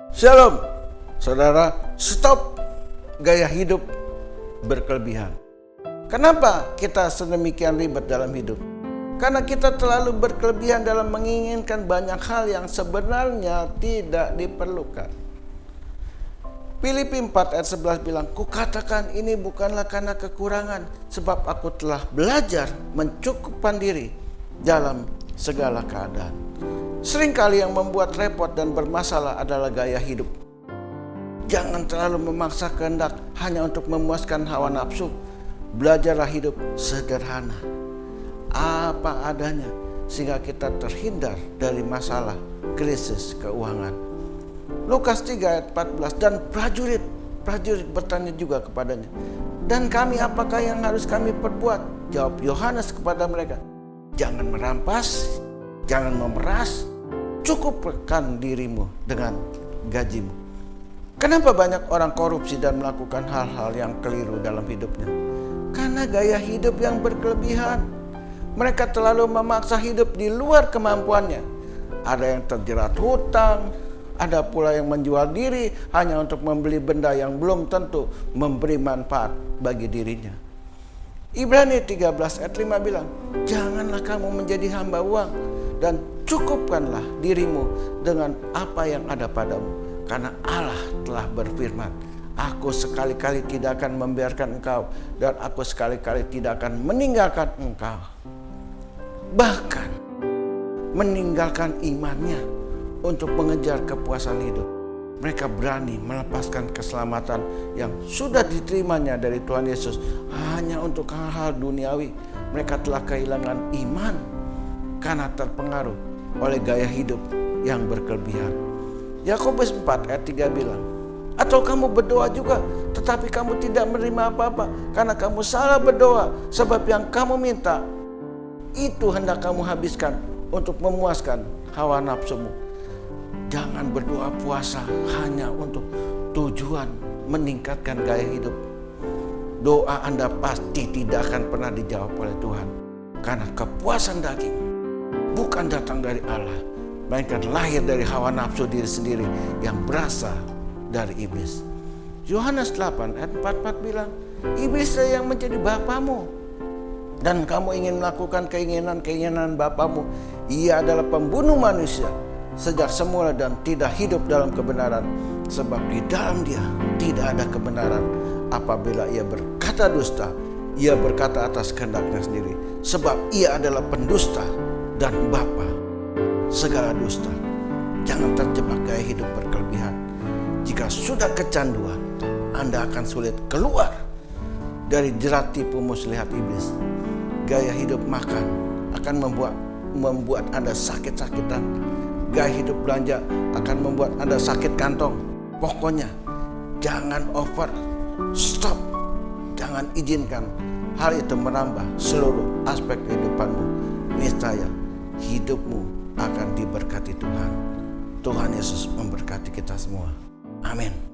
Shalom, saudara, stop gaya hidup berkelebihan. Kenapa kita sedemikian ribet dalam hidup? Karena kita terlalu berkelebihan dalam menginginkan banyak hal yang sebenarnya tidak diperlukan. Filipi 4 ayat 11 bilang, "Kukatakan ini bukanlah karena kekurangan, sebab aku telah belajar mencukupkan diri dalam segala keadaan." Seringkali yang membuat repot dan bermasalah adalah gaya hidup. Jangan terlalu memaksa kehendak hanya untuk memuaskan hawa nafsu. Belajarlah hidup sederhana, apa adanya, sehingga kita terhindar dari masalah krisis keuangan. Lukas 3 ayat 14, dan prajurit bertanya juga kepadanya, "Dan kami apakah yang harus kami perbuat?" Jawab Yohanes kepada mereka, "Jangan merampas, jangan memeras, cukupkan dirimu dengan gajimu." Kenapa banyak orang korupsi dan melakukan hal-hal yang keliru dalam hidupnya? Karena gaya hidup yang berkelebihan. Mereka terlalu memaksa hidup di luar kemampuannya. Ada yang terjerat hutang, ada pula yang menjual diri hanya untuk membeli benda yang belum tentu memberi manfaat bagi dirinya. Ibrani 13 ayat 5 bilang, "Janganlah kamu menjadi hamba uang, dan cukupkanlah dirimu dengan apa yang ada padamu. Karena Allah telah berfirman, Aku sekali-kali tidak akan membiarkan engkau, dan aku sekali-kali tidak akan meninggalkan engkau." Bahkan meninggalkan imannya untuk mengejar kepuasan hidup. Mereka berani melepaskan keselamatan yang sudah diterimanya dari Tuhan Yesus hanya untuk hal-hal duniawi. Mereka telah kehilangan iman karena terpengaruh oleh gaya hidup yang berkelebihan. Yakobus 4 ayat 3 bilang, "Atau kamu berdoa juga, tetapi kamu tidak menerima apa-apa, karena kamu salah berdoa, sebab yang kamu minta itu hendak kamu habiskan untuk memuaskan hawa nafsumu." Jangan berdoa puasa hanya untuk tujuan meningkatkan gaya hidup. Doa Anda pasti tidak akan pernah dijawab oleh Tuhan, karena kepuasan daging bukan datang dari Allah, melainkan lahir dari hawa nafsu diri sendiri yang berasal dari iblis. Yohanes 8 ayat 44 bilang, "Iblislah yang menjadi bapamu, dan kamu ingin melakukan keinginan-keinginan bapamu. Ia adalah pembunuh manusia sejak semula dan tidak hidup dalam kebenaran, sebab di dalam dia tidak ada kebenaran. Apabila ia berkata dusta, ia berkata atas kehendaknya sendiri, sebab ia adalah pendusta dan bapa segala dusta." Jangan terjebak gaya hidup berkelebihan. Jika sudah kecanduan, Anda akan sulit keluar dari jerat tipu muslihat iblis. Gaya hidup makan akan membuat Anda sakit-sakitan. Gaya hidup belanja akan membuat Anda sakit kantong. Pokoknya jangan over, stop. Jangan izinkan hal itu menambah seluruh aspek kehidupanmu. Niscaya hidupmu akan diberkati Tuhan. Tuhan Yesus memberkati kita semua. Amin.